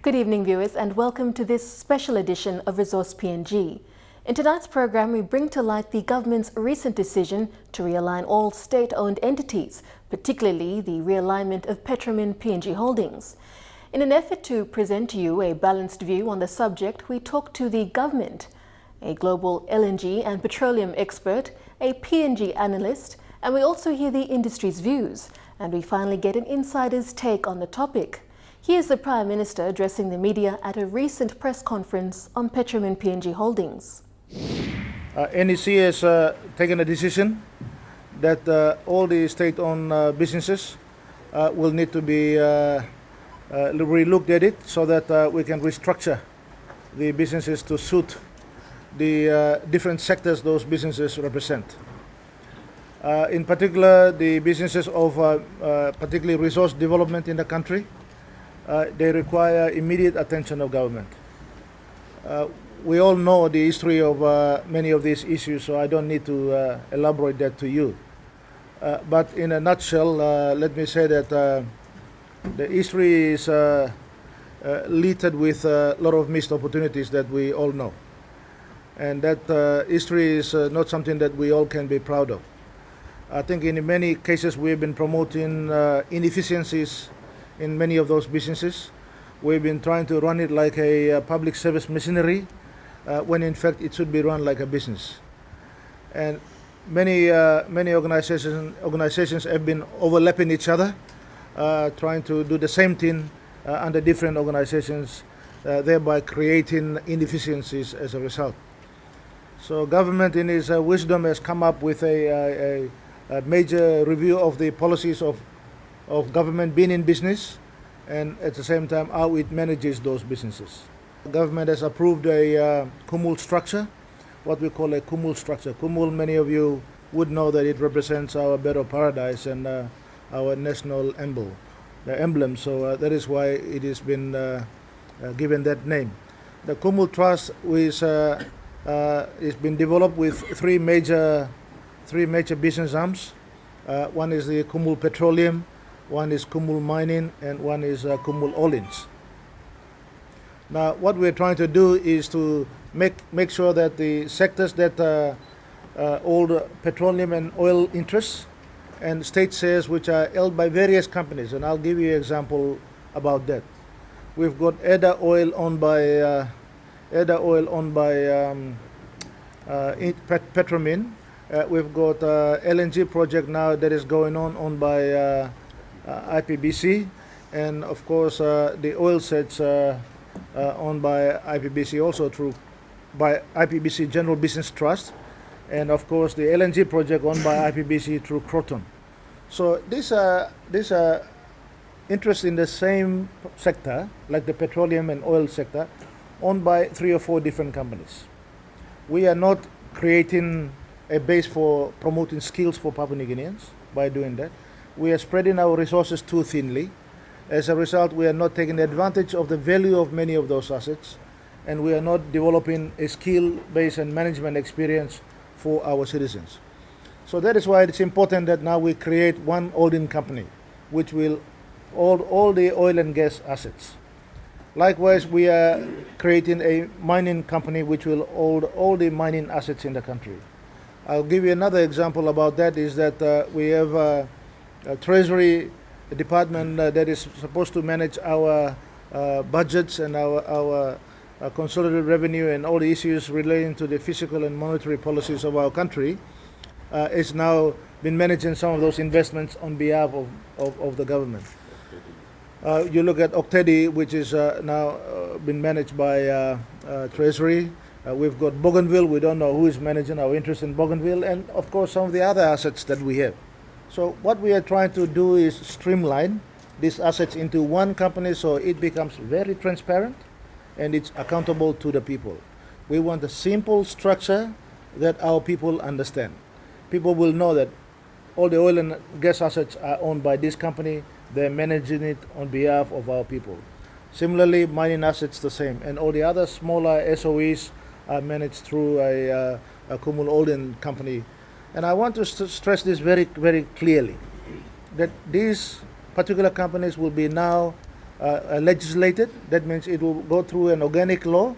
Good evening, viewers, and welcome to this special edition of Resource PNG. In tonight's program, we bring to light the government's recent decision to realign all state-owned entities, particularly the realignment of Petromin PNG Holdings. In an effort to present to you a balanced view on the subject, we talk to the government, a global LNG and petroleum expert, a PNG analyst, and we also hear the industry's views, and we finally get an insider's take on the topic. Here's the Prime Minister addressing the media at a recent press conference on Petromin PNG Holdings. NEC has taken a decision that all the state-owned businesses will need to be relooked at it so that we can restructure the businesses to suit the different sectors those businesses represent. In particular, the businesses of particularly resource development in the country, they require immediate attention of government. We all know the history of many of these issues, so I don't need to elaborate that to you. But in a nutshell, let me say that the history is littered with a lot of missed opportunities that we all know. And that history is not something that we all can be proud of. I think in many cases we've been promoting inefficiencies in many of those businesses. We've been trying to run it like a public service machinery when in fact it should be run like a business. And many organizations have been overlapping each other, trying to do the same thing under different organizations, thereby creating inefficiencies as a result. So government in its wisdom has come up with a major review of the policies of government being in business, and at the same time how it manages those businesses. The government has approved a Kumul structure, what we call a Kumul structure. Kumul, many of you would know that it represents our bed of paradise and our national emblem. So that is why it has been given that name. The Kumul Trust is been developed with three major business arms. One is the Kumul Petroleum, one is Kumul Mining, and one is Kumul Oilings. Now, what we're trying to do is to make sure that the sectors that hold petroleum and oil interests and state shares which are held by various companies, and I'll give you an example about that. We've got Edda Oil owned by Petromin. We've got LNG project now that is going on owned by IPBC, and of course the oil sets owned by IPBC also by IPBC General Business Trust, and of course the LNG project owned by IPBC through Croton. So these are interests in the same sector, like the petroleum and oil sector, owned by 3 or 4 different companies. We are not creating a base for promoting skills for Papua New Guineans by doing that. We are spreading our resources too thinly. As a result, we are not taking advantage of the value of many of those assets, and we are not developing a skill-based and management experience for our citizens. So that is why it's important that now we create one holding company which will hold all the oil and gas assets. Likewise, we are creating a mining company which will hold all the mining assets in the country. I'll give you another example about that is that we have a Treasury department that is supposed to manage our budgets and our consolidated revenue and all the issues relating to the fiscal and monetary policies of our country. It's now been managing some of those investments on behalf of the government. You look at Octedi, which is now been managed by Treasury. We've got Bougainville. We don't know who is managing our interest in Bougainville, and of course some of the other assets that we have. So what we are trying to do is streamline these assets into one company so it becomes very transparent and it's accountable to the people. We want a simple structure that our people understand. People will know that all the oil and gas assets are owned by this company. They're managing it on behalf of our people. Similarly, mining assets the same, and all the other smaller SOEs are managed through a Kumul Holding company. And I want to stress this very, very clearly, that these particular companies will be now legislated. That means it will go through an organic law,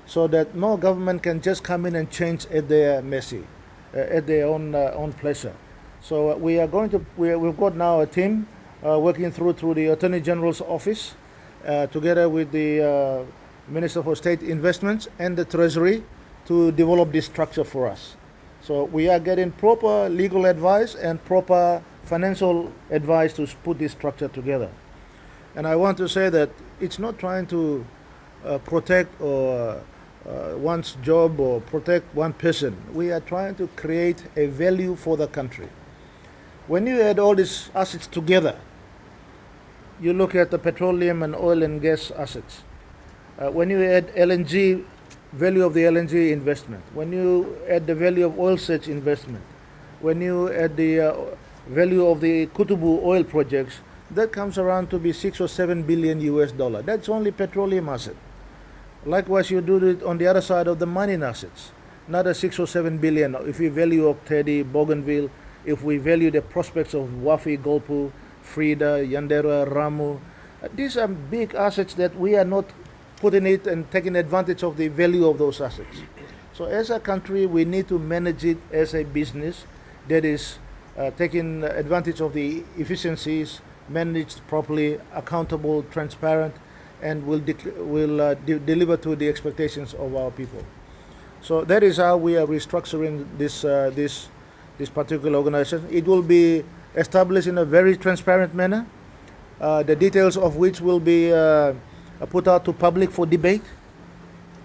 so that no government can just come in and change at their mercy, at their own pleasure. So we are going to we've got now a team working through the Attorney General's office, together with the Minister for State Investments and the Treasury, to develop this structure for us. So we are getting proper legal advice and proper financial advice to put this structure together. And I want to say that it's not trying to protect or one's job or protect one person. We are trying to create a value for the country. When you add all these assets together, you look at the petroleum and oil and gas assets. When you add LNG, value of the LNG investment, when you add the value of oil search investment, when you add the value of the Kutubu oil projects, that comes around to be 6 or 7 billion US dollar. That's only petroleum asset. Likewise, you do it on the other side of the mining assets, another 6 or 7 billion. If we value of Teddy, Bougainville, if we value the prospects of Wafi, Golpu, Frida, Yandera, Ramu, these are big assets that we are not putting it and taking advantage of the value of those assets. So as a country, we need to manage it as a business that is taking advantage of the efficiencies, managed properly, accountable, transparent, and will deliver to the expectations of our people. So that is how we are restructuring this particular organization. It will be established in a very transparent manner, the details of which will be put out to public for debate.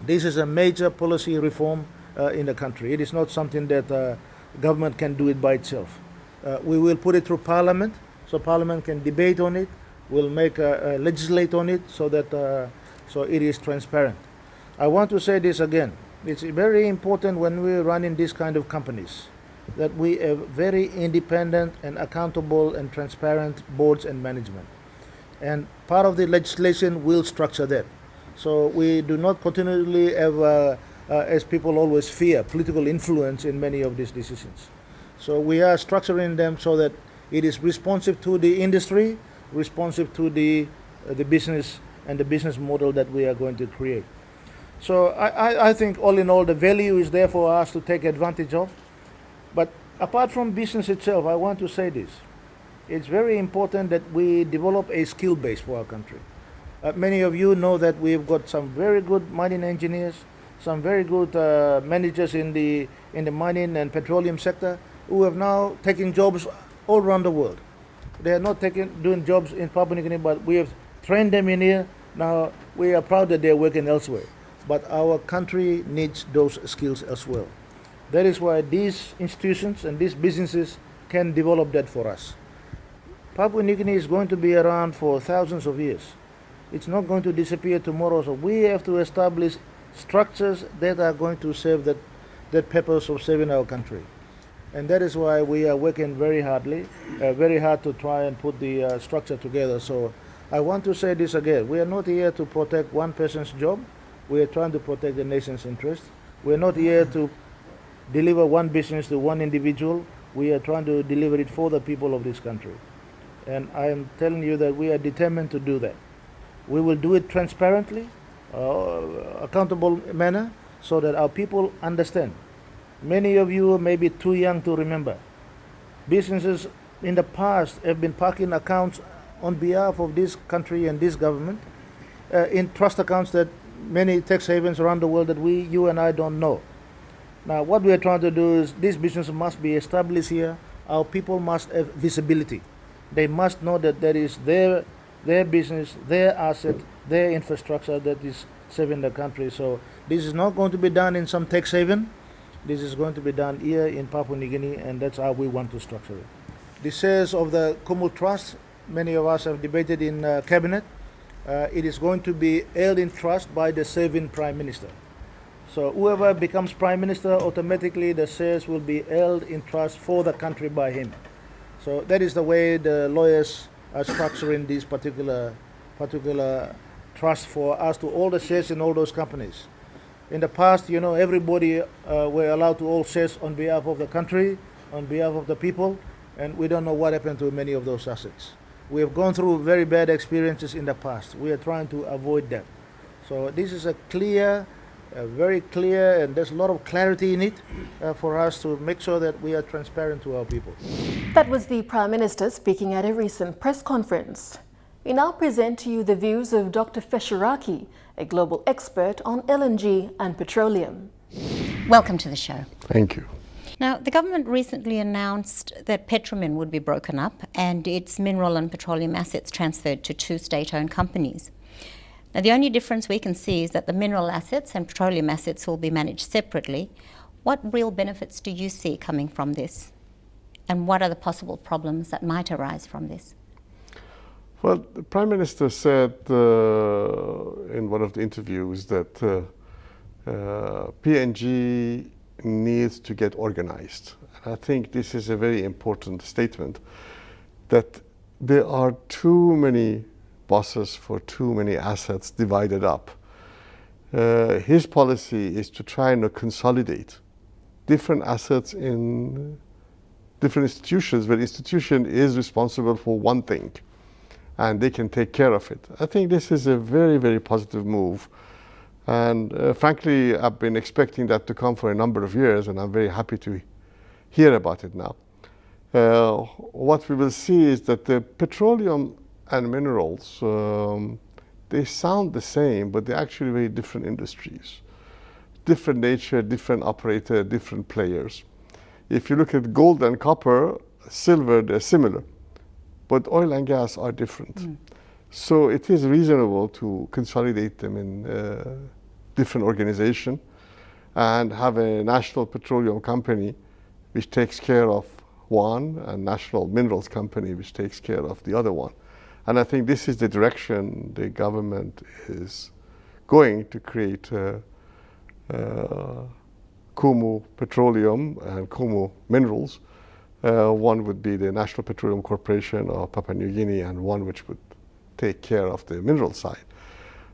This is a major policy reform in the country. It is not something that government can do it by itself. We will put it through Parliament, so Parliament can debate on it. We'll make legislate on it so that so it is transparent. I want to say this again. It's very important when we're running these kind of companies that we have very independent and accountable and transparent boards and management. And part of the legislation will structure that. So we do not continually have, as people always fear, political influence in many of these decisions. So we are structuring them so that it is responsive to the industry, responsive to the business and the business model that we are going to create. So I think all in all, the value is there for us to take advantage of. But apart from business itself, I want to say this. It's very important that we develop a skill base for our country. Many of you know that we've got some very good mining engineers, some very good managers in the mining and petroleum sector who have now taken jobs all around the world. They are not doing jobs in Papua New Guinea, but we have trained them in here. Now we are proud that they are working elsewhere. But our country needs those skills as well. That is why these institutions and these businesses can develop that for us. Papua New Guinea is going to be around for thousands of years. It's not going to disappear tomorrow, so we have to establish structures that are going to serve that purpose of saving our country. And that is why we are working very hard to try and put the structure together. So I want to say this again. We are not here to protect one person's job. We are trying to protect the nation's interest. We are not here to deliver one business to one individual. We are trying to deliver it for the people of this country. And I am telling you that we are determined to do that. We will do it transparently, accountable manner, so that our people understand. Many of you may be too young to remember. Businesses in the past have been parking accounts on behalf of this country and this government in trust accounts that many tax havens around the world that you and I don't know. Now, what we are trying to do is this business must be established here. Our people must have visibility. They must know that that is their business, their asset, their infrastructure that is serving the country. So this is not going to be done in some tax haven. This is going to be done here in Papua New Guinea, and that's how we want to structure it. The shares of the Kumul Trust, many of us have debated in Cabinet. It is going to be held in trust by the serving Prime Minister. So whoever becomes Prime Minister, automatically the shares will be held in trust for the country by him. So that is the way the lawyers are structuring this particular trust for us to hold the shares in all those companies. In the past, everybody were allowed to hold shares on behalf of the country, on behalf of the people, and we don't know what happened to many of those assets. We have gone through very bad experiences in the past. We are trying to avoid that. So this is a clear, very clear, and there's a lot of clarity in it for us to make sure that we are transparent to our people. That was the Prime Minister speaking at a recent press conference. We now present to you the views of Dr. Fesharaki, a global expert on LNG and petroleum. Welcome to the show. Thank you. Now, the government recently announced that Petromin would be broken up and its mineral and petroleum assets transferred to 2 state-owned companies. Now, the only difference we can see is that the mineral assets and petroleum assets will be managed separately. What real benefits do you see coming from this? And what are the possible problems that might arise from this? Well, the Prime Minister said in one of the interviews that PNG needs to get organized. And I think this is a very important statement, that there are too many bosses for too many assets divided up. His policy is to try and consolidate different assets in different institutions, where the institution is responsible for one thing and they can take care of it. I think this is a very, very positive move. And frankly, I've been expecting that to come for a number of years, and I'm very happy to hear about it now. What we will see is that the petroleum and minerals, they sound the same, but they're actually very different industries. Different nature, different operator, different players. If you look at gold and copper, silver, they're similar, but oil and gas are different. So it is reasonable to consolidate them in different organization and have a national petroleum company which takes care of one, and national minerals company which takes care of the other one. And I think this is the direction the government is going, to create Kumu Petroleum and Kumu Minerals. One would be the National Petroleum Corporation of Papua New Guinea, and one which would take care of the mineral side.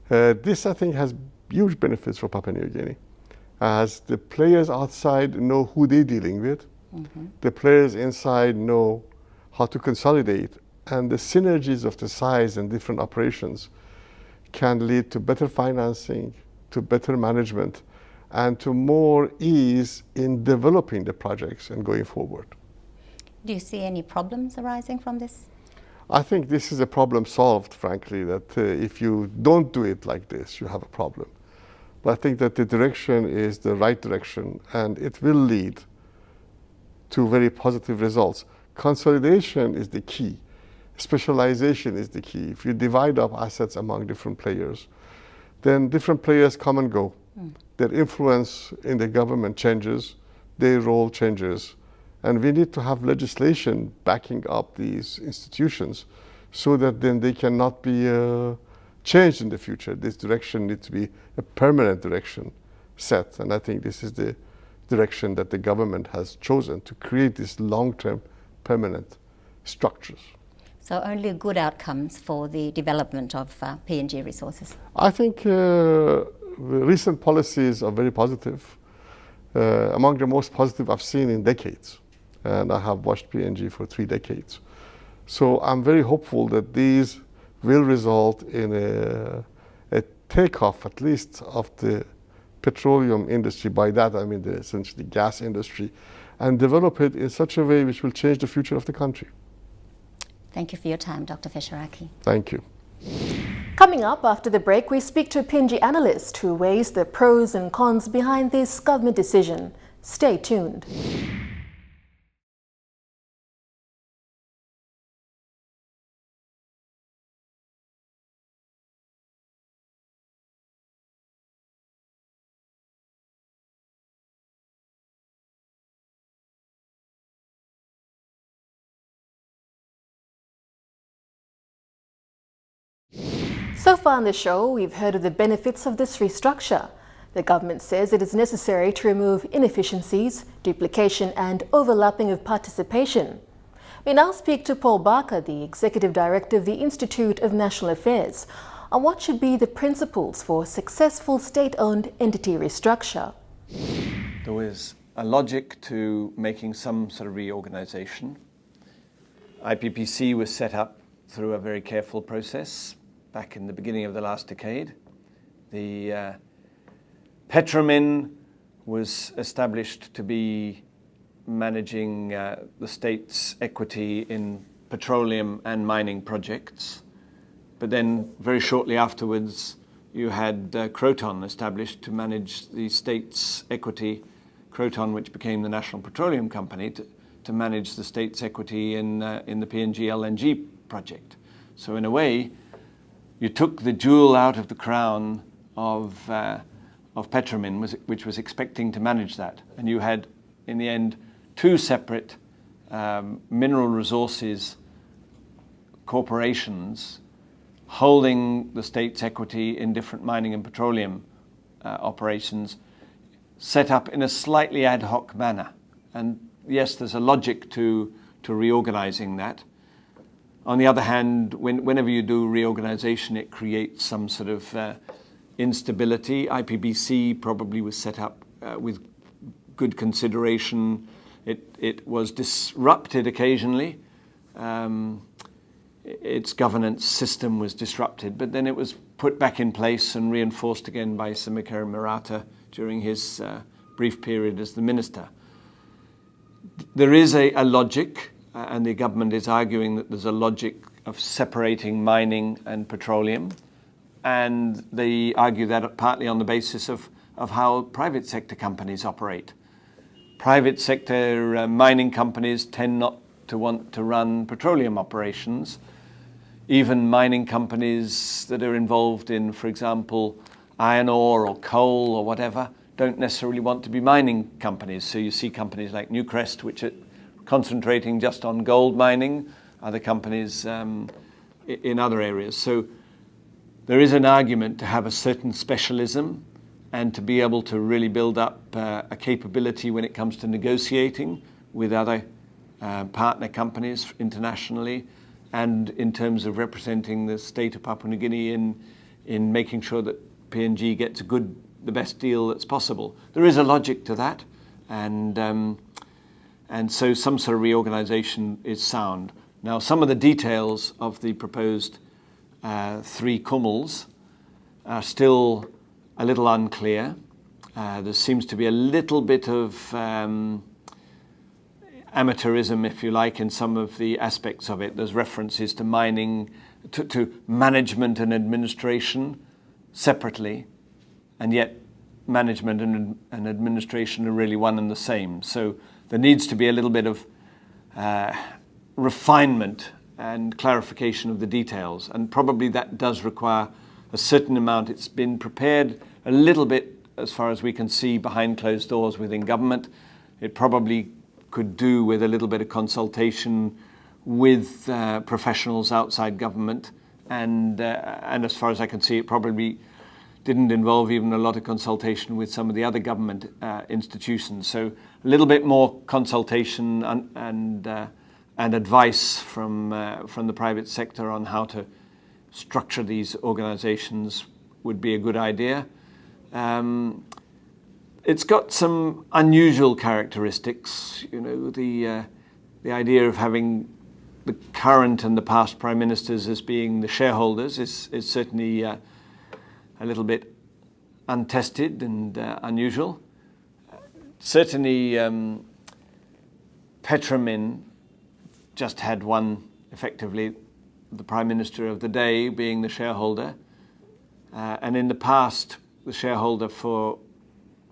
This, I think, has huge benefits for Papua New Guinea, as the players outside know who they're dealing with. The players inside know how to consolidate, and the synergies of the size and different operations can lead to better financing, to better management, and to more ease in developing the projects and going forward. Do you see any problems arising from this? I think this is a problem solved, frankly, that if you don't do it like this, you have a problem. But I think that the direction is the right direction, and it will lead to very positive results. Consolidation is the key. Specialization is the key. If you divide up assets among different players, then different players come and go. Their influence in the government changes, their role changes. And we need to have legislation backing up these institutions so that then they cannot be changed in the future. This direction needs to be a permanent direction set. And I think this is the direction that the government has chosen, to create these long-term permanent structures. So only good outcomes for the development of PNG resources? I think recent policies are very positive, among the most positive I've seen in decades. And I have watched PNG for 3 decades. So I'm very hopeful that these will result in a takeoff, at least, of the petroleum industry. By that I mean essentially gas industry, and develop it in such a way which will change the future of the country. Thank you for your time, Dr. Fesharaki. Thank you. Coming up after the break, we speak to a PNG analyst who weighs the pros and cons behind this government decision. Stay tuned. So far on the show, we've heard of the benefits of this restructure. The government says it is necessary to remove inefficiencies, duplication and overlapping of participation. We now speak to Paul Barker, the Executive Director of the Institute of National Affairs, on what should be the principles for successful state-owned entity restructure. There was a logic to making some sort of reorganization. IPPC was set up through a very careful process back in the beginning of the last decade. The Petromin was established to be managing the state's equity in petroleum and mining projects. But then very shortly afterwards, you had Croton established to manage the state's equity, Croton, which became the National Petroleum Company, to manage the state's equity in the PNG LNG project. So in a way, you took the jewel out of the crown of Petromin, which was expecting to manage that. And you had, in the end, two separate mineral resources corporations holding the state's equity in different mining and petroleum operations, set up in a slightly ad hoc manner. And yes, there's a logic to reorganizing that. On the other hand, whenever you do reorganization, it creates some sort of instability. IPBC probably was set up with good consideration. It was disrupted occasionally. Its governance system was disrupted, but then it was put back in place and reinforced again by Samikar Marata during his brief period as the minister. There is a logic, and the government is arguing that there's a logic of separating mining and petroleum, and they argue that partly on the basis of how private sector companies operate. Private sector mining companies tend not to want to run petroleum operations. Even mining companies that are involved in, for example, iron ore or coal or whatever, don't necessarily want to be mining companies. So you see companies like Newcrest, which are concentrating just on gold mining, other companies in other areas. So there is an argument to have a certain specialism and to be able to really build up a capability when it comes to negotiating with other partner companies internationally, and in terms of representing the state of Papua New Guinea in making sure that PNG gets the best deal that's possible. There is a logic to that, and so some sort of reorganization is sound. Now, some of the details of the proposed 3 kumals are still a little unclear. There seems to be a little bit of amateurism, if you like, in some of the aspects of it. There's references to mining, to management and administration separately, and yet management and administration are really one and the same. So there needs to be a little bit of refinement and clarification of the details, and probably that does require a certain amount. It's been prepared a little bit, as far as we can see, behind closed doors within government. It probably could do with a little bit of consultation with professionals outside government, and as far as I can see, it probably didn't involve even a lot of consultation with some of the other government institutions. So a little bit more consultation and advice from the private sector on how to structure these organizations would be a good idea. It's got some unusual characteristics. You know, the idea of having the current and the past prime ministers as being the shareholders is certainly a little bit untested and unusual. Certainly, Petromin just had one, effectively, the prime minister of the day being the shareholder, and in the past, the shareholder for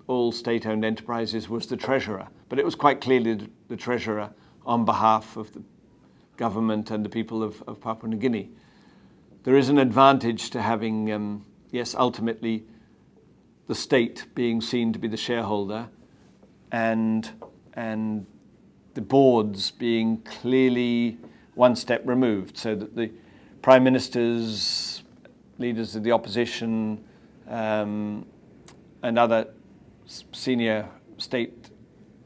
all state-owned enterprises was the treasurer, but it was quite clearly the treasurer on behalf of the government and the people of Papua New Guinea. There is an advantage to having, yes, ultimately the state being seen to be the shareholder, and the boards being clearly one step removed, so that the prime ministers, leaders of the opposition, and other senior state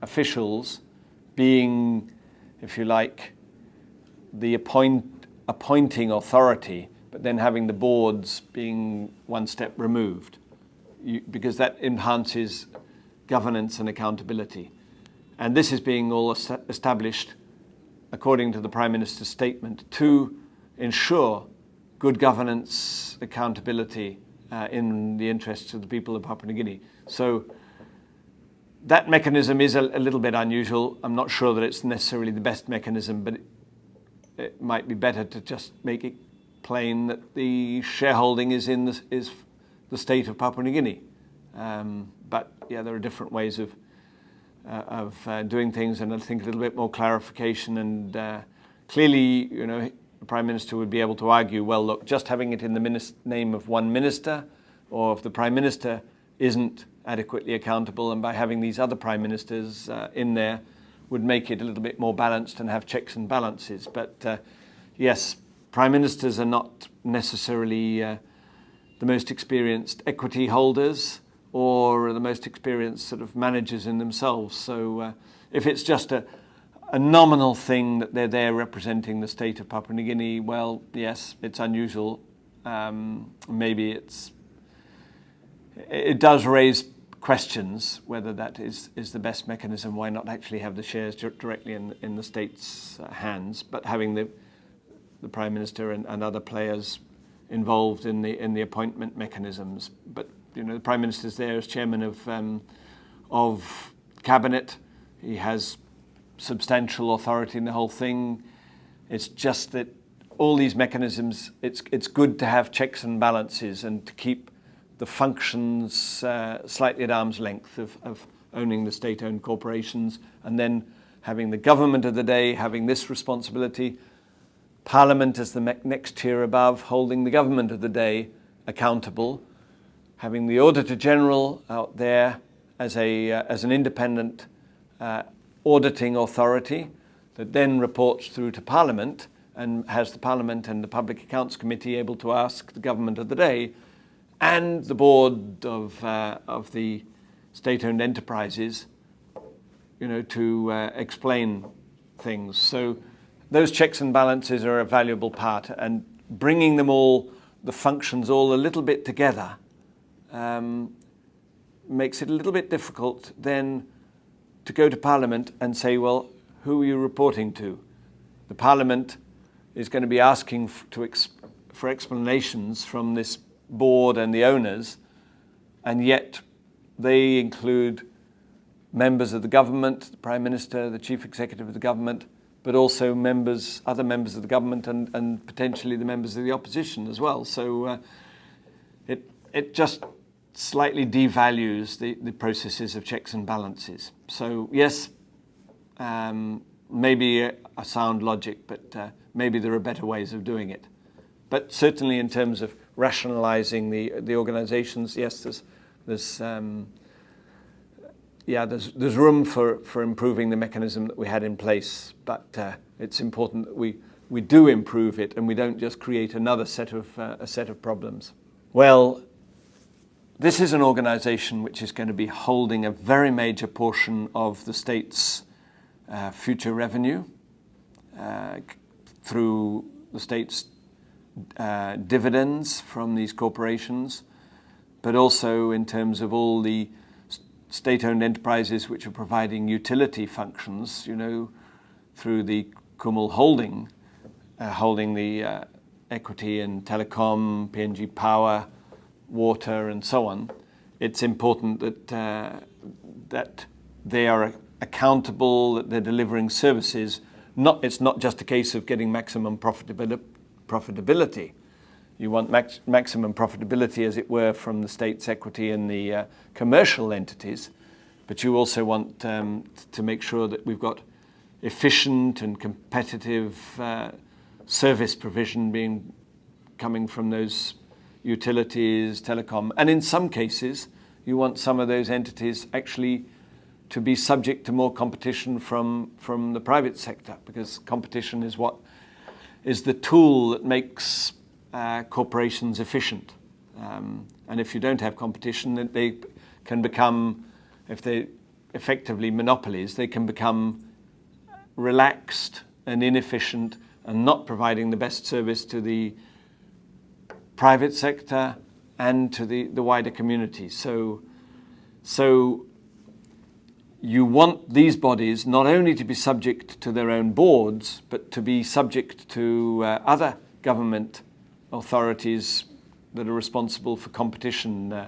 officials being, if you like, the appointing authority, but then having the boards being one step removed, because that enhances governance and accountability. And this is being all established, according to the Prime Minister's statement, 2 ensure good governance, accountability in the interests of the people of Papua New Guinea. So that mechanism is a little bit unusual. I'm not sure that it's necessarily the best mechanism, but it might be better to just make it plain that the shareholding is in the state of Papua New Guinea. But yeah, there are different ways of doing things, and I think a little bit more clarification. And clearly, the Prime Minister would be able to argue, well, look, just having it in the name of one minister or of the Prime Minister isn't adequately accountable, and by having these other Prime Ministers in there would make it a little bit more balanced and have checks and balances. But yes, Prime Ministers are not necessarily the most experienced equity holders or the most experienced sort of managers in themselves. So if it's just a nominal thing that they're there representing the state of Papua New Guinea, well, yes, it's unusual. Maybe it does raise questions whether that is the best mechanism. Why not actually have the shares directly in the state's hands, but having the Prime Minister and other players involved in the appointment mechanisms. But the Prime Minister's there as chairman of cabinet. He has substantial authority in the whole thing. It's just that all these mechanisms, it's good to have checks and balances and to keep the functions slightly at arm's length of owning the state-owned corporations, and then having the government of the day having this responsibility, Parliament as the next tier above, holding the government of the day accountable, having the Auditor General out there as an independent auditing authority that then reports through to Parliament and has the Parliament and the Public Accounts Committee able to ask the government of the day and the board of the state-owned enterprises, to explain things. So those checks and balances are a valuable part, and bringing them all, the functions all a little bit together, makes it a little bit difficult then to go to Parliament and say, well, who are you reporting to? The Parliament is going to be asking for explanations from this board and the owners, and yet they include members of the government, the Prime Minister, the Chief Executive of the government, but also other members of the government and potentially the members of the opposition as well. So it just slightly devalues the processes of checks and balances. So yes, maybe a sound logic, but maybe there are better ways of doing it. But certainly in terms of rationalising the organisations, yes, there's room for improving the mechanism that we had in place, but it's important that we do improve it and we don't just create another set of problems. Well, this is an organisation which is going to be holding a very major portion of the state's future revenue through the state's dividends from these corporations, but also in terms of all the state-owned enterprises which are providing utility functions, through the Kumul holding the equity in telecom, PNG power, water, and so on. It's important that they are accountable, that they're delivering services. It's not just a case of getting maximum profitability. You want maximum profitability, as it were, from the state's equity in the commercial entities, but you also want to make sure that we've got efficient and competitive service provision coming from those utilities, telecom, and in some cases, you want some of those entities actually to be subject to more competition from the private sector, because competition is the tool that makes corporations efficient. And if you don't have competition, they can become, if they effectively monopolies, they can become relaxed and inefficient and not providing the best service to the private sector and to the wider community. So you want these bodies not only to be subject to their own boards, but to be subject to other government authorities that are responsible for competition.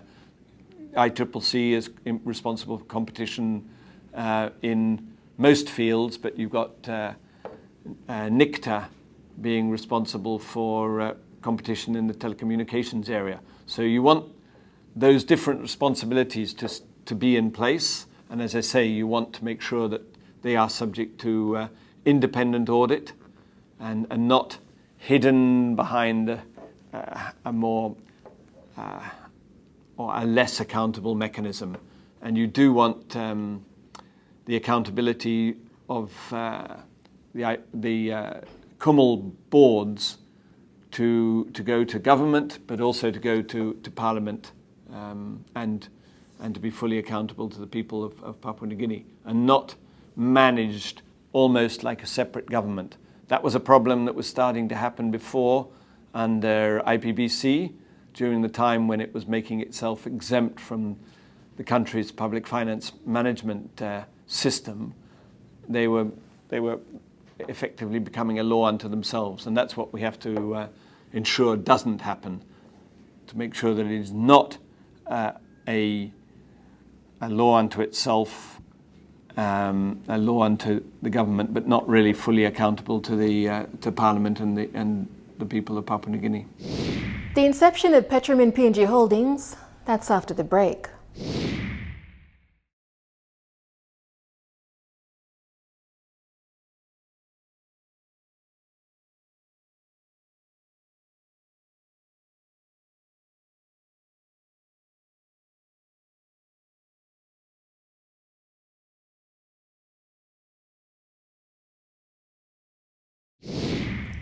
ICCC is responsible for competition in most fields, but you've got NICTA being responsible for competition in the telecommunications area. So you want those different responsibilities to be in place, and as I say, you want to make sure that they are subject to independent audit and not hidden behind a more or a less accountable mechanism. And you do want the accountability of the Kummel boards to go to government, but also to go to Parliament, and to be fully accountable to the people of Papua New Guinea, and not managed almost like a separate government. That was a problem that was starting to happen before under IPBC, during the time when it was making itself exempt from the country's public finance management system. They were effectively becoming a law unto themselves, and that's what we have to ensure doesn't happen, to make sure that it is not a law unto itself, a law unto the government, but not really fully accountable to Parliament and the people of Papua New Guinea. The inception of Petromin PNG Holdings, that's after the break.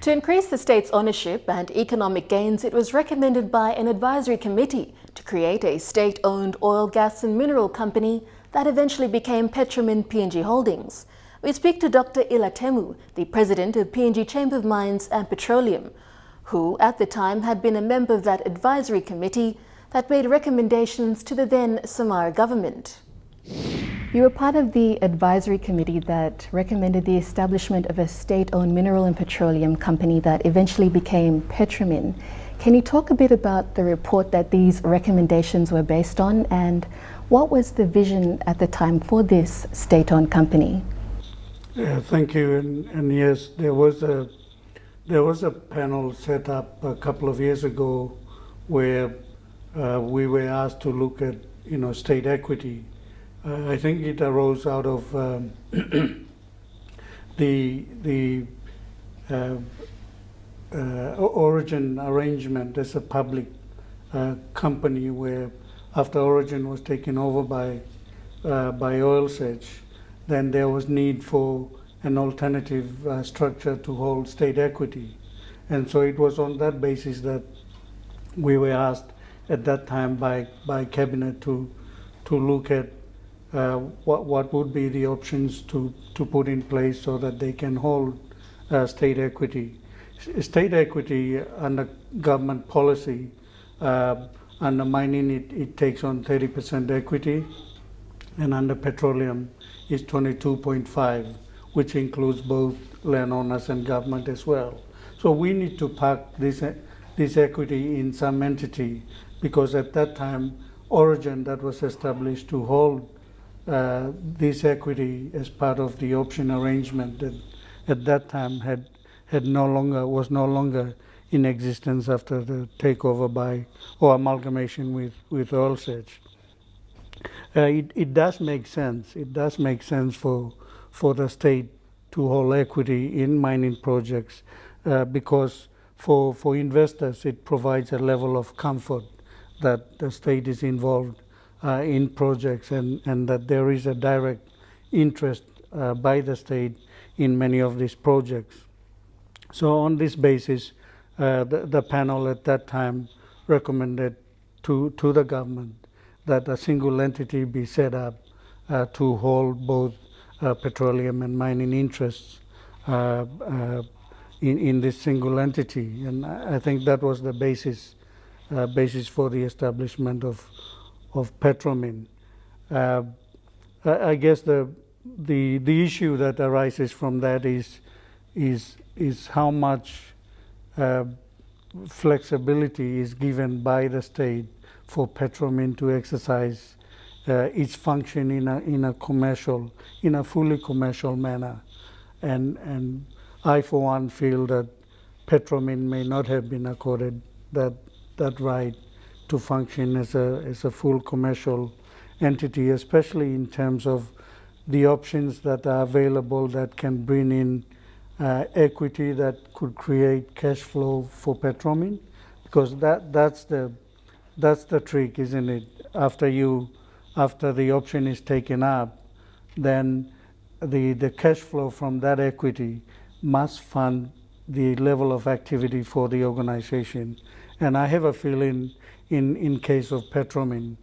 To increase the state's ownership and economic gains, it was recommended by an advisory committee to create a state-owned oil, gas and mineral company that eventually became Petromin PNG Holdings. We speak to Dr. Ilatemu, the president of PNG Chamber of Mines and Petroleum, who at the time had been a member of that advisory committee that made recommendations to the then Samara government. You were part of the advisory committee that recommended the establishment of a state-owned mineral and petroleum company that eventually became Petromin. Can you talk a bit about the report that these recommendations were based on, and what was the vision at the time for this state-owned company? Yeah, thank you. And yes, there was a panel set up a couple of years ago where we were asked to look at state equity. I think it arose out of the Origin arrangement as a public company, where after Origin was taken over by Oil Sedge, then there was need for an alternative structure to hold state equity. And so it was on that basis that we were asked at that time by Cabinet to look at what would be the options to put in place so that they can hold state equity. State equity under government policy, under mining it takes on 30% equity, and under petroleum is 22.5, which includes both landowners and government as well. So we need to park this equity in some entity, because at that time Origin that was established to hold this equity as part of the option arrangement that at that time was no longer in existence after the takeover by or amalgamation with Oil Sedge. It does make sense. It does make sense for the state to hold equity in mining projects because for investors it provides a level of comfort that the state is involved in projects and that there is a direct interest by the state in many of these projects. So on this basis, the panel at that time recommended to the government that a single entity be set up to hold both petroleum and mining interests in this single entity. And I think that was the basis for the establishment of Petromin. I guess the issue that arises from that is how much uh, flexibility is given by the state for Petromin to exercise its function in a fully commercial manner, and I for one feel that Petromin may not have been accorded that right to function as a full commercial entity, especially in terms of the options that are available that can bring in equity that could create cash flow for Petromin, because that's the trick, isn't it? After the option is taken up, then the cash flow from that equity must fund the level of activity for the organization. And I have a feeling in case of Petromin,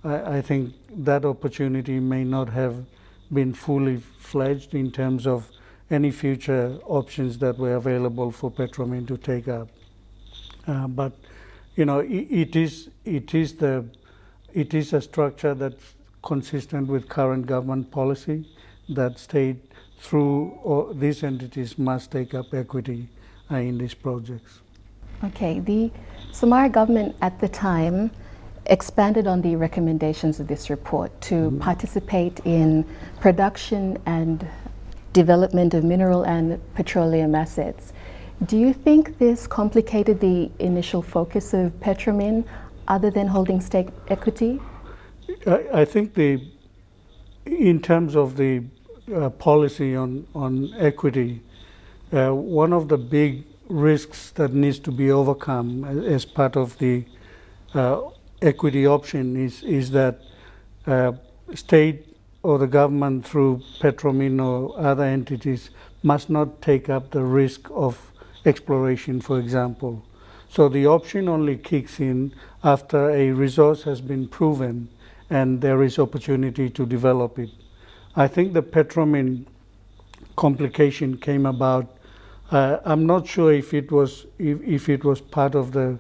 I think that opportunity may not have been fully fledged in terms of any future options that were available for Petromin to take up. But you know, it is a structure that's consistent with current government policy that state through these entities must take up equity in these projects. Okay, the Somare government at the time expanded on the recommendations of this report to participate in production and development of mineral and petroleum assets. Do you think this complicated the initial focus of Petromin other than holding stake equity? I think in terms of the policy on equity, one of the big risks that needs to be overcome as part of the equity option is that state or the government through Petromin or other entities must not take up the risk of exploration, for example. So the option only kicks in after a resource has been proven and there is opportunity to develop it. I think the Petromin complication came about. I'm not sure if it was part of the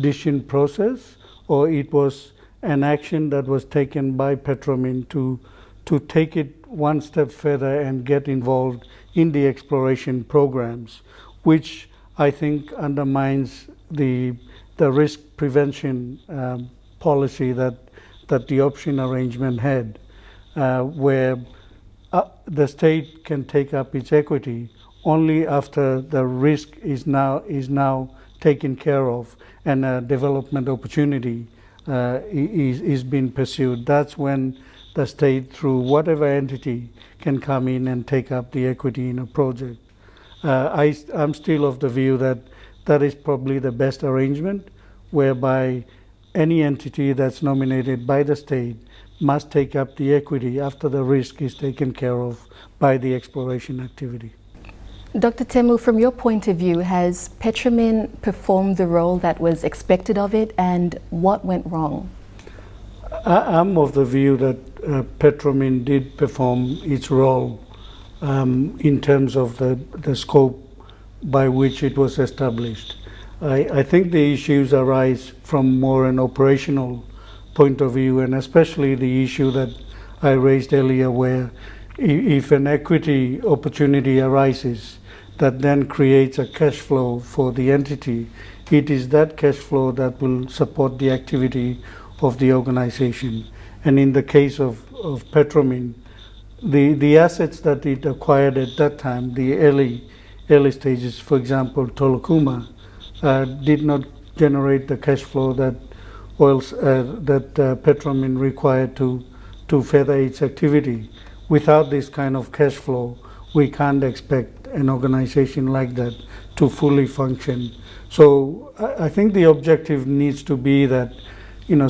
decision process or it was an action that was taken by Petromin to take it one step further and get involved in the exploration programs, which I think undermines the risk prevention policy that the option arrangement had, where the state can take up its equity only after the risk is now taken care of and a development opportunity is being pursued. That's when the state, through whatever entity, can come in and take up the equity in a project. I'm still of the view that that is probably the best arrangement, whereby any entity that's nominated by the state must take up the equity after the risk is taken care of by the exploration activity. Dr. Temu, from your point of view, has Petromin performed the role that was expected of it, and what went wrong? I'm of the view that Petromin did perform its role in terms of the scope by which it was established. I think the issues arise from more an operational point of view, and especially the issue that I raised earlier, where if an equity opportunity arises that then creates a cash flow for the entity, it is that cash flow that will support the activity of the organization. And in the case of Petromin, the assets that it acquired at that time, the early stages, for example, Tolokuma, did not generate the cash flow that Petromin required to further its activity. Without this kind of cash flow, we can't expect an organization like that to fully function. So I think the objective needs to be that,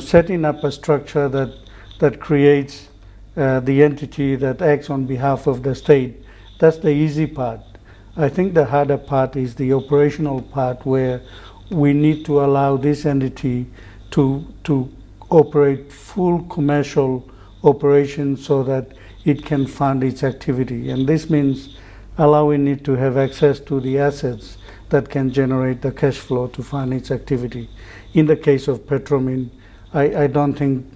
setting up a structure that creates the entity that acts on behalf of the state. That's the easy part. I think the harder part is the operational part, where we need to allow this entity to operate full commercial operations so that it can fund its activity. And this means allowing it to have access to the assets that can generate the cash flow to fund its activity. In the case of Petromin, I don't think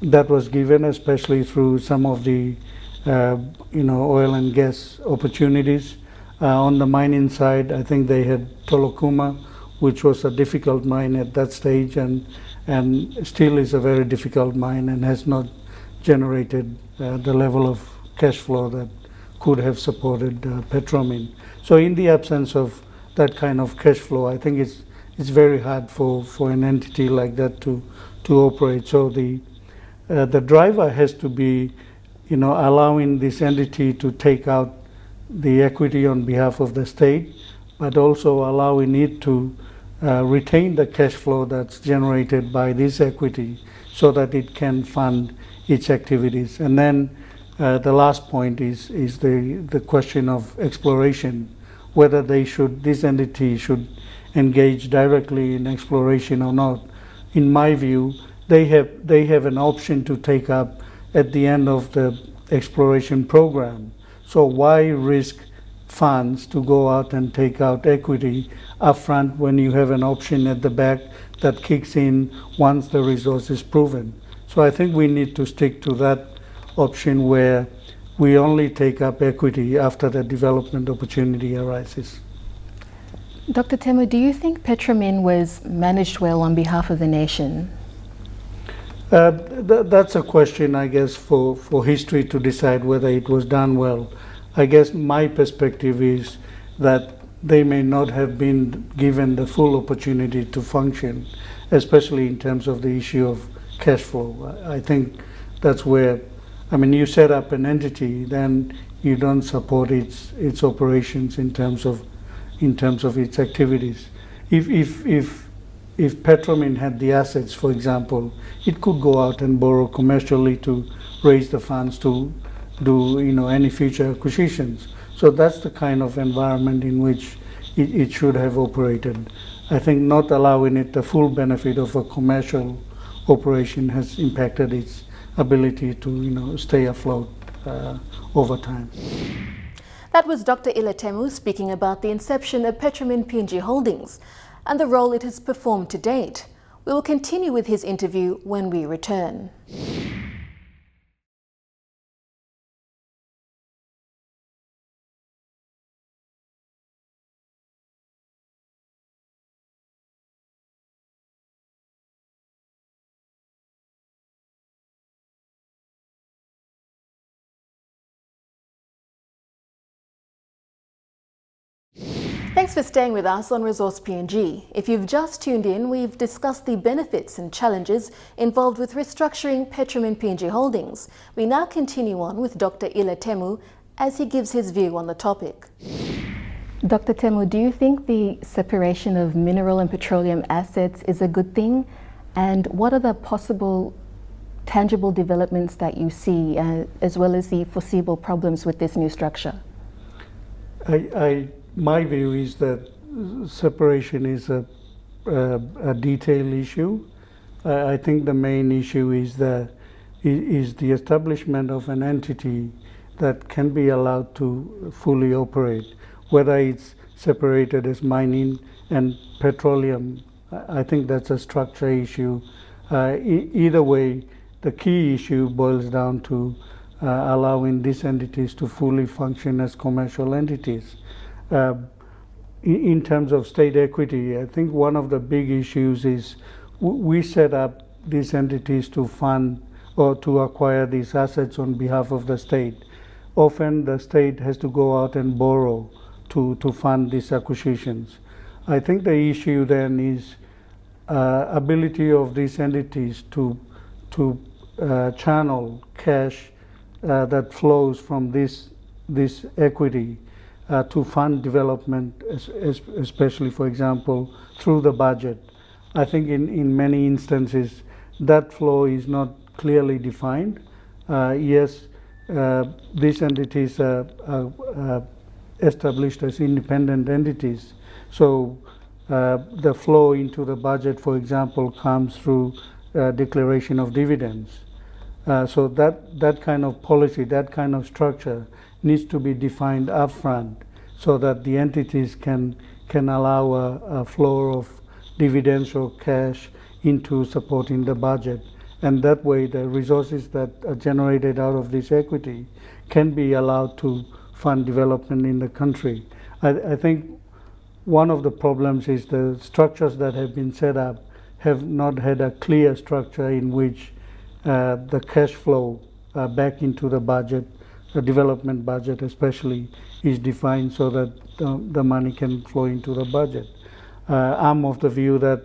that was given, especially through some of the oil and gas opportunities. On the mining side, I think they had Tolokuma, which was a difficult mine at that stage, and still is a very difficult mine and has not generated the level of cash flow that could have supported Petromin. So in the absence of that kind of cash flow, I think it's very hard for an entity like that to operate. So the driver has to be, allowing this entity to take out the equity on behalf of the state, but also allowing it to retain the cash flow that's generated by this equity so that it can fund its activities. And then the last point is the question of exploration, whether this entity should engage directly in exploration or not. In my view, they have an option to take up at the end of the exploration program. So why risk funds to go out and take out equity upfront when you have an option at the back that kicks in once the resource is proven? So I think we need to stick to that option where we only take up equity after the development opportunity arises. Dr. Temu, do you think Petromin was managed well on behalf of the nation? That's a question, I guess, for history to decide whether it was done well. I guess my perspective is that they may not have been given the full opportunity to function, especially in terms of the issue of cash flow. I think that's where, you set up an entity, then you don't support its operations in terms of its activities. If Petromin had the assets, for example, it could go out and borrow commercially to raise the funds to do any future acquisitions. So that's the kind of environment in which it should have operated. I think not allowing it the full benefit of a commercial operation has impacted its ability to stay afloat over time. That was Dr. Ila Temu speaking about the inception of Petromin PNG Holdings and the role it has performed to date. We will continue with his interview when we return. Thanks for staying with us on Resource PNG. If you've just tuned in, we've discussed the benefits and challenges involved with restructuring Petromin PNG Holdings. We now continue on with Dr. Ila Temu as he gives his view on the topic. Dr. Temu, do you think the separation of mineral and petroleum assets is a good thing? And what are the possible tangible developments that you see, as well as the foreseeable problems with this new structure? My view is that separation is a detailed issue. I think the main issue is the establishment of an entity that can be allowed to fully operate, whether it's separated as mining and petroleum. I think that's a structure issue. Either way, the key issue boils down to allowing these entities to fully function as commercial entities. In terms of state equity, I think one of the big issues is we set up these entities to fund or to acquire these assets on behalf of the state. Often the state has to go out and borrow to fund these acquisitions. I think the issue then is ability of these entities to channel cash that flows from this equity to fund development, especially, for example, through the budget. I think in many instances that flow is not clearly defined. Yes, these entities are established as independent entities. So the flow into the budget, for example, comes through declaration of dividends. So that kind of policy, that kind of structure needs to be defined upfront so that the entities can allow a flow of dividends or cash into supporting the budget. And that way the resources that are generated out of this equity can be allowed to fund development in the country. I think one of the problems is the structures that have been set up have not had a clear structure in which the cash flow back into the budget, the development budget especially, is defined so that the money can flow into the budget. I'm of the view that,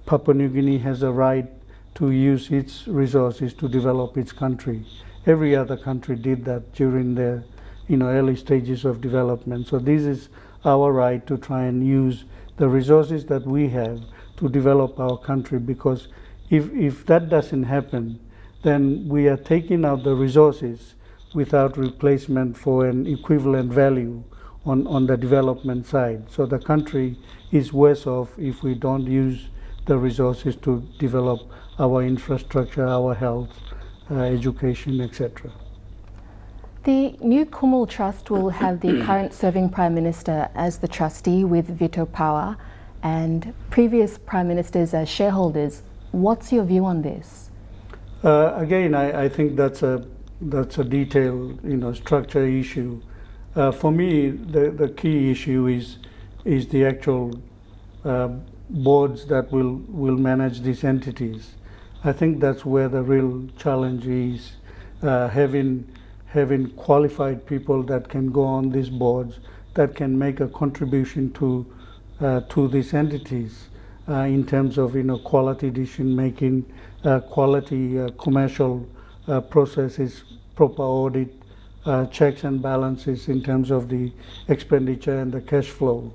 Papua New Guinea has a right to use its resources to develop its country. Every other country did that during their early stages of development. So this is our right to try and use the resources that we have to develop our country, because if that doesn't happen, then we are taking out the resources without replacement for an equivalent value on the development side. So the country is worse off if we don't use the resources to develop our infrastructure, our health, education, etc. The new Kumul Trust will have the current serving Prime Minister as the trustee with veto power and previous Prime Ministers as shareholders. What's your view on this? Again, I think that's a detailed structure issue. For me, the key issue is the actual boards that will manage these entities. I think that's where the real challenge is, having qualified people that can go on these boards, that can make a contribution to these entities in terms of quality decision making, quality commercial processes, proper audit, checks and balances in terms of the expenditure and the cash flow.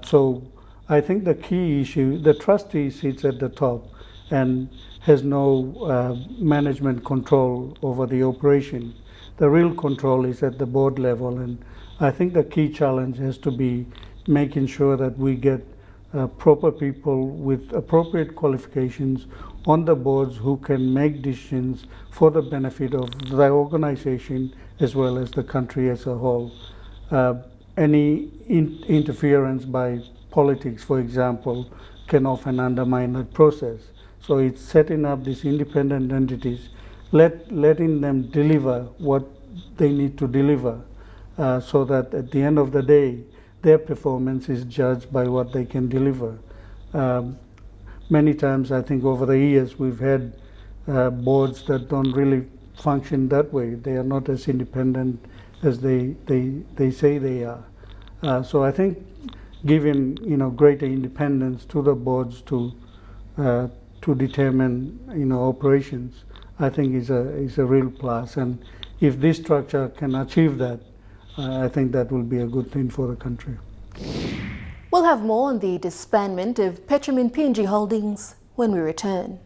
So I think the key issue, the trustee sits at the top and has no management control over the operation. The real control is at the board level, and I think the key challenge has to be making sure that we get proper people with appropriate qualifications on the boards who can make decisions for the benefit of the organization as well as the country as a whole. Any interference by politics, for example, can often undermine that process. So it's setting up these independent entities, letting them deliver what they need to deliver, so that at the end of the day, their performance is judged by what they can deliver. Many times, I think over the years, we've had boards that don't really function that way. They are not as independent as they say they are. So I think giving greater independence to the boards to determine operations, I think is a real plus. And if this structure can achieve that, I think that will be a good thing for the country. We'll have more on the disbandment of Petromin PNG Holdings when we return.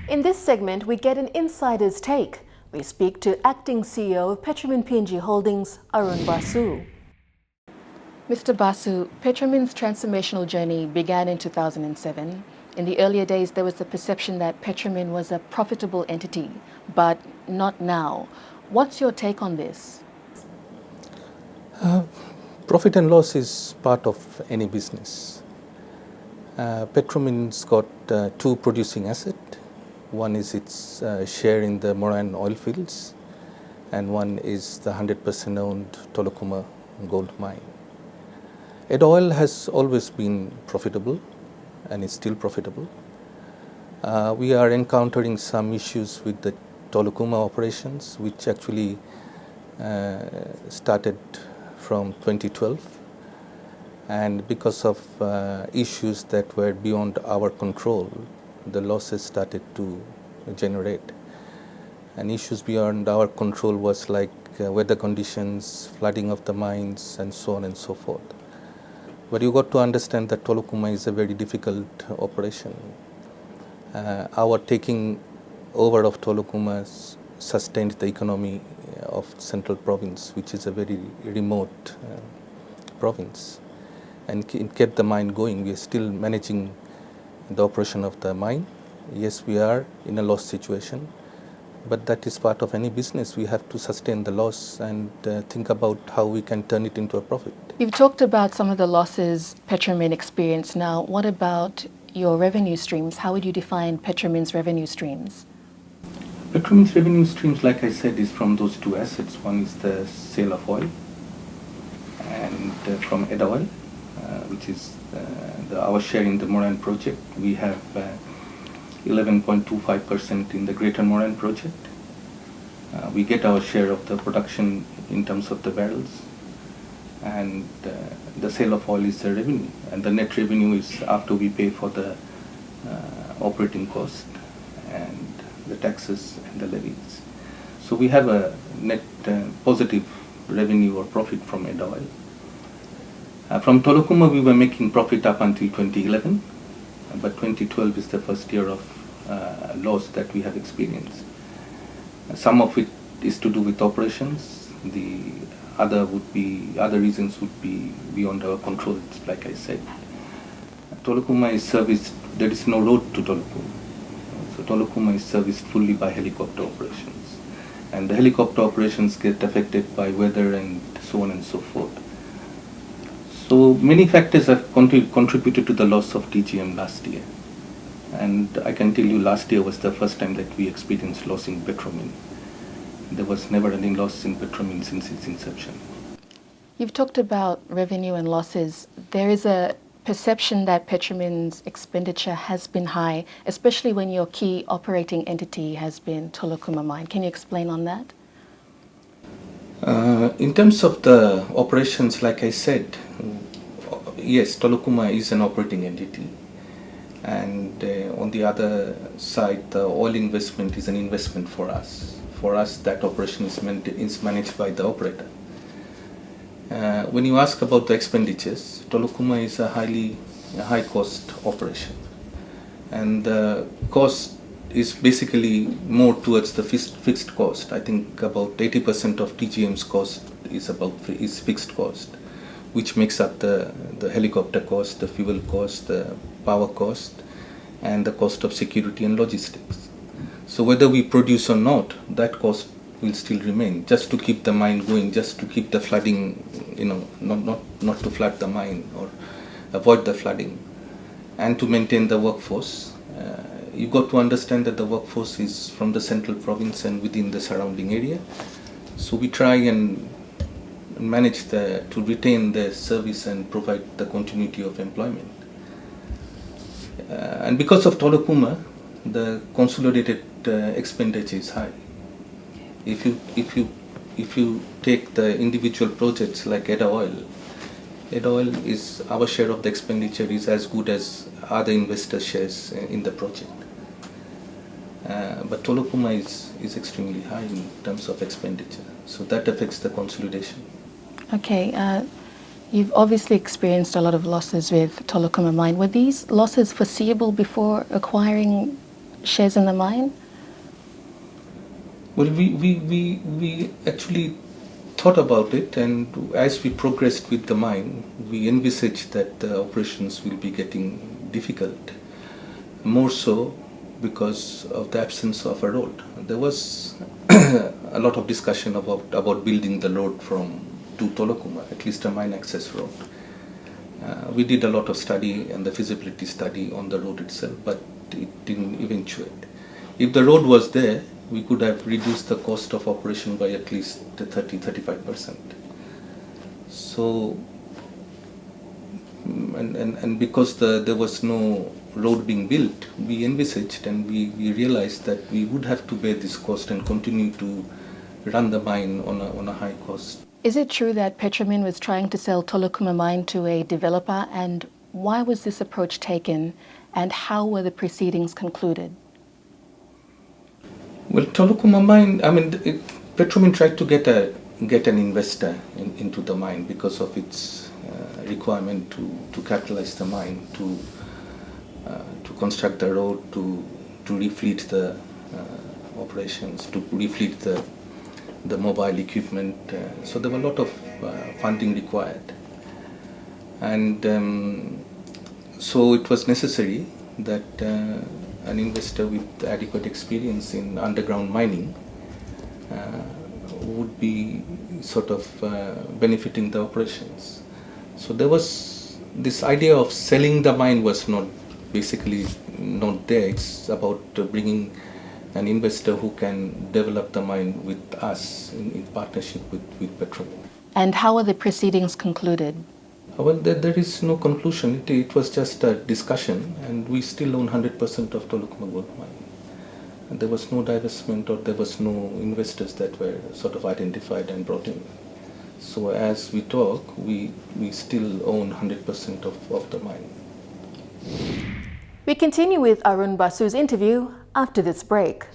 In this segment, we get an insider's take. We speak to Acting CEO of Petromin PNG Holdings, Arun Basu. Mr. Basu, Petromin's transformational journey began in 2007. In the earlier days, there was the perception that Petromin was a profitable entity, but not now. What's your take on this? Profit and loss is part of any business. Petromin's got two producing assets. One is its share in the Moran oil fields, and one is the 100% owned Tolokuma gold mine. Ed Oil has always been profitable and is still profitable. We are encountering some issues with the Tolokuma operations, which actually started from 2012. And because of issues that were beyond our control, the losses started to generate. And issues beyond our control was like weather conditions, flooding of the mines, and so on and so forth. But you got to understand that Tolokuma is a very difficult operation. Our taking over of Tolokuma sustained the economy of Central Province, which is a very remote province, and it kept the mine going. We are still managing the operation of the mine. Yes, we are in a loss situation, but that is part of any business. We have to sustain the loss and think about how we can turn it into a profit. You've talked about some of the losses Petromin experienced. Now, what about your revenue streams? How would you define Petromin's revenue streams? Petromin's revenue streams, like I said, is from those two assets. One is the sale of oil, and from Edda Oil, which is our share in the Moran project. We have 11.25% in the Greater Moran project. We get our share of the production in terms of the barrels, and the sale of oil is the revenue, and the net revenue is after we pay for the operating cost and the taxes and the levies. So we have a net positive revenue or profit from Edda Oil. From Tolokuma, we were making profit up until 2011, but 2012 is the first year of loss that we have experienced. Some of it is to do with operations. The other reasons would be beyond our control, like I said. Tolokuma is serviced, there is no road to Tolokuma. So Tolokuma is serviced fully by helicopter operations. And the helicopter operations get affected by weather and so on and so forth. So many factors have contributed to the loss of TGM last year. And I can tell you last year was the first time that we experienced loss in Petromin. There was never any loss in Petromin since its inception. You've talked about revenue and losses. There is a perception that Petromin's expenditure has been high, especially when your key operating entity has been Tolokuma Mine. Can you explain on that? In terms of the operations, like I said, yes, Tolokuma is an operating entity. And on the other side, the oil investment is an investment for us. For us, that operation is managed by the operator. When you ask about the expenditures, Tolokuma is a high cost operation. And the cost is basically more towards the fixed cost. I think about 80% of TGM's cost is fixed cost, which makes up the helicopter cost, the fuel cost, the power cost, and the cost of security and logistics. So whether we produce or not, that cost will still remain, just to keep the mine going, just to keep the flooding, not to flood the mine or avoid the flooding, and to maintain the workforce. You've got to understand that the workforce is from the central province and within the surrounding area. So we try and manage to retain the service and provide the continuity of employment. And because of Tolokuma, the consolidated expenditure is high. If you take the individual projects like Edda Oil is our share of the expenditure is as good as other investor shares in the project. But Tolokuma is extremely high in terms of expenditure, so that affects the consolidation. Okay, you've obviously experienced a lot of losses with Tolokuma Mine. Were these losses foreseeable before acquiring shares in the mine? Well, we actually thought about it, and as we progressed with the mine, we envisaged that the operations will be getting difficult, more so because of the absence of a road. There was a lot of discussion about building the road to Tolokuma, at least a mine access road. We did a lot of study and the feasibility study on the road itself, but it didn't eventuate. If the road was there, we could have reduced the cost of operation by at least 30-35%. So, and because there was no road being built, we envisaged and we realized that we would have to bear this cost and continue to run the mine on a high cost. Is it true that Petromin was trying to sell Tolokuma Mine to a developer, and why was this approach taken, and how were the proceedings concluded? Well, Tolokuma Mine, Petromin tried to get an investor into the mine because of its requirement to capitalize the mine, to construct the road, to refleet the operations, to refleet the mobile equipment. So there were a lot of funding required. And so it was necessary that an investor with adequate experience in underground mining would be sort of benefiting the operations. So there was this idea of selling the mine was basically not there. It's about bringing an investor who can develop the mine with us in partnership with Petromin. And how are the proceedings concluded? Well, there is no conclusion. It was just a discussion, and we still own 100% of Tolukuma Gold Mine. And there was no divestment or there was no investors that were sort of identified and brought in. So as we talk, we still own 100% of the mine. We continue with Arun Basu's interview after this break.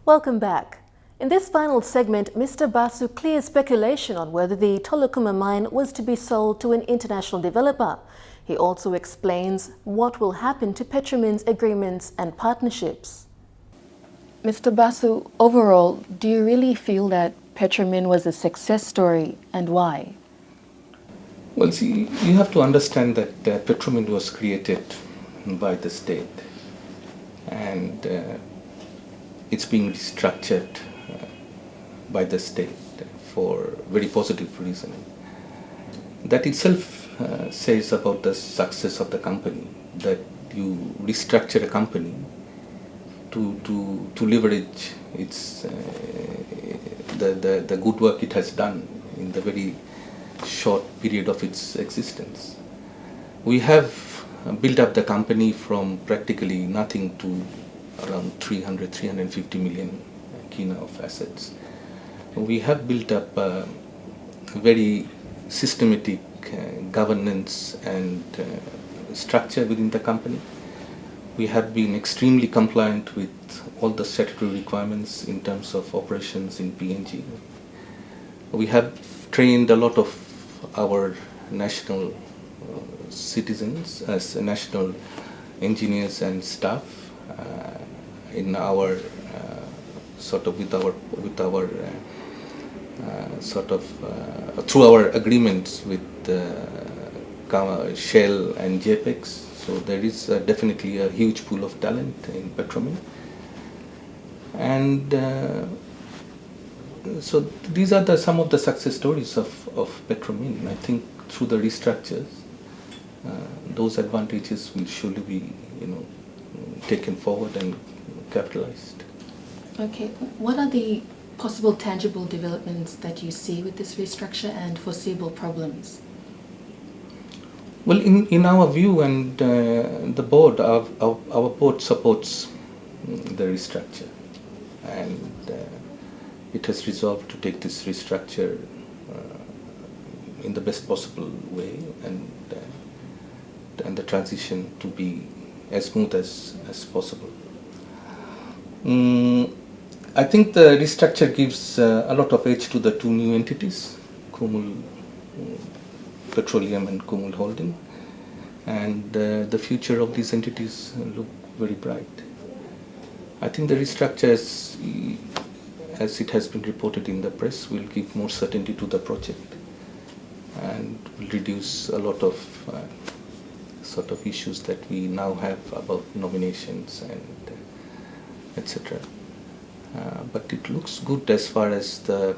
Welcome back. In this final segment, Mr. Basu clears speculation on whether the Tolukuma mine was to be sold to an international developer. He also explains what will happen to Petromin's agreements and partnerships. Mr. Basu, overall, do you really feel that Petromin was a success story, and why? Well, see, you have to understand that Petromin was created by the state, and it's being restructured by the state for very positive reason. That itself says about the success of the company, that you restructure a company to leverage its the good work it has done in the very short period of its existence. We have built up the company from practically nothing to around 350 million kina of assets. We have built up a very systematic governance and structure within the company. We have been extremely compliant with all the statutory requirements in terms of operations in PNG. We have trained a lot of our national citizens as national engineers and staff in our sort of through our agreements with Shell and JPEX. So there is definitely a huge pool of talent in Petromin. And so these are some of the success stories of Petromin. I think through the restructures, those advantages will surely be, taken forward and capitalized. Okay, what are the possible tangible developments that you see with this restructure and foreseeable problems? Well, in our view, and the board, our board supports the restructure, and it has resolved to take this restructure in the best possible way, and the transition to be as smooth as possible. I think the restructure gives a lot of edge to the two new entities, Kumul Petroleum and Kumul Holding, and the future of these entities look very bright. I think the restructure, as it has been reported in the press, will give more certainty to the project and will reduce a lot of sort of issues that we now have about nominations and etc. But it looks good as far as the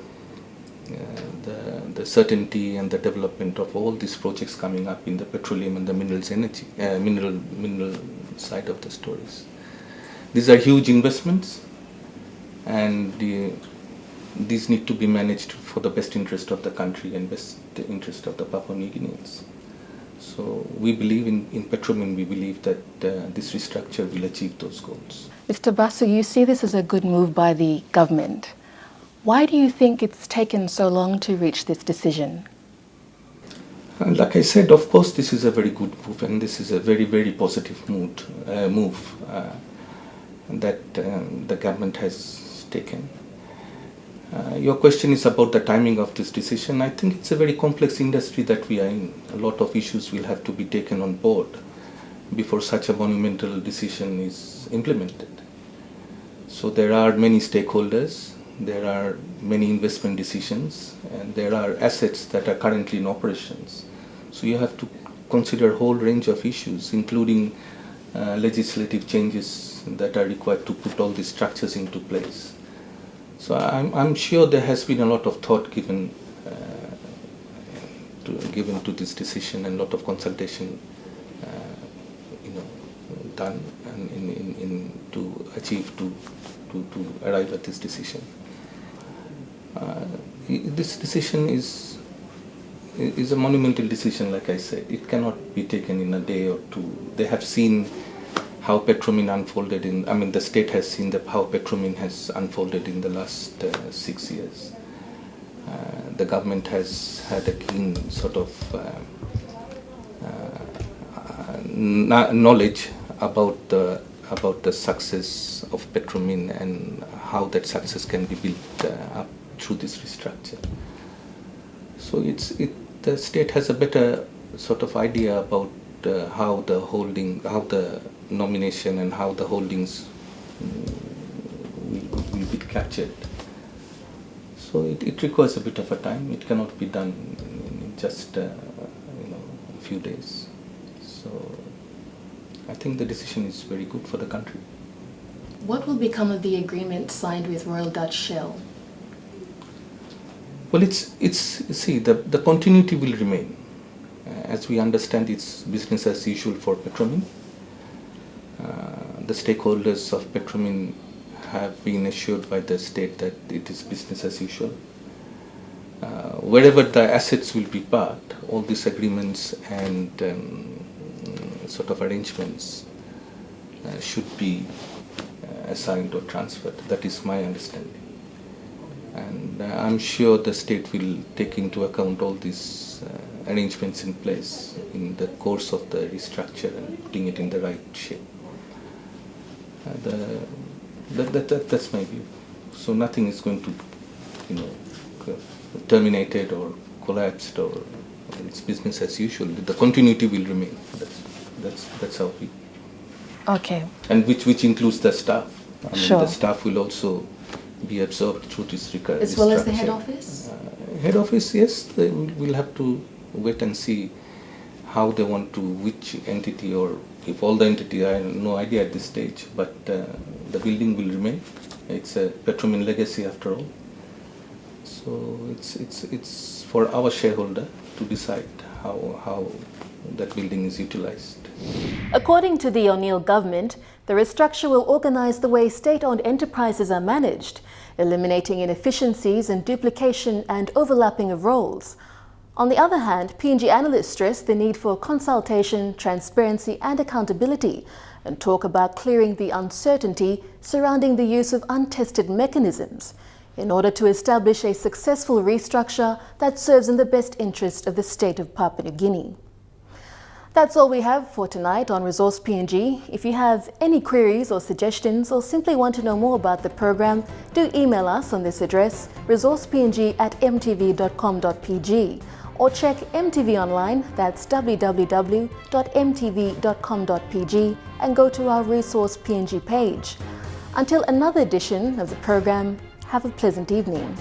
certainty and the development of all these projects coming up in the petroleum and the mineral side of the stories. These are huge investments, and these need to be managed for the best interest of the country and best interest of the Papua New Guineans. So we believe in Petromin, we believe that this restructure will achieve those goals. Mr. Basu, you see this as a good move by the government. Why do you think it's taken so long to reach this decision? Like I said, of course, this is a very good move, and this is a very, very positive move that the government has taken. Your question is about the timing of this decision. I think it's a very complex industry that we are in. A lot of issues will have to be taken on board before such a monumental decision is implemented. So there are many stakeholders, there are many investment decisions, and there are assets that are currently in operations. So you have to consider a whole range of issues, including legislative changes that are required to put all these structures into place. So I'm sure there has been a lot of thought given to this decision, and a lot of consultation done and to achieve to arrive at this decision. This decision is a monumental decision, like I said. It cannot be taken in a day or two. They have seen how Petromin unfolded the state has seen how Petromin has unfolded in the last 6 years. The government has had a keen sort of knowledge about the success of Petromin and how that success can be built up through this restructure. So the state has a better sort of idea about how the nomination and how the holdings will be captured. So it requires a bit of a time. It cannot be done in just a few days. So I think the decision is very good for the country. What will become of the agreement signed with Royal Dutch Shell? Well, the continuity will remain. As we understand, it's business as usual for Petromin. The stakeholders of Petromin have been assured by the state that it is business as usual. Wherever the assets will be parked, all these agreements and sort of arrangements should be assigned or transferred. That is my understanding. And I'm sure the state will take into account all these arrangements in place in the course of the restructure and putting it in the right shape. That's my view. So nothing is going to, terminated or collapsed, or it's business as usual. The continuity will remain. That's how we. Okay. And which includes the staff. Sure. The staff will also be absorbed through this restructure. As well as the head office? Head office, yes. We'll have to wait and see how they want to, which entity, or if all the entity, I have no idea at this stage, but the building will remain. It's a Petromin legacy after all. So it's for our shareholder to decide how that building is utilized. According to the O'Neill government, the restructure will organise the way state-owned enterprises are managed, eliminating inefficiencies and duplication and overlapping of roles. On the other hand, PNG analysts stress the need for consultation, transparency and accountability, and talk about clearing the uncertainty surrounding the use of untested mechanisms in order to establish a successful restructure that serves in the best interest of the state of Papua New Guinea. That's all we have for tonight on Resource PNG. If you have any queries or suggestions, or simply want to know more about the program, do email us on this address, resourcepng@mtv.com.pg, or check MTV online, that's www.mtv.com.pg, and go to our Resource PNG page. Until another edition of the program, have a pleasant evening.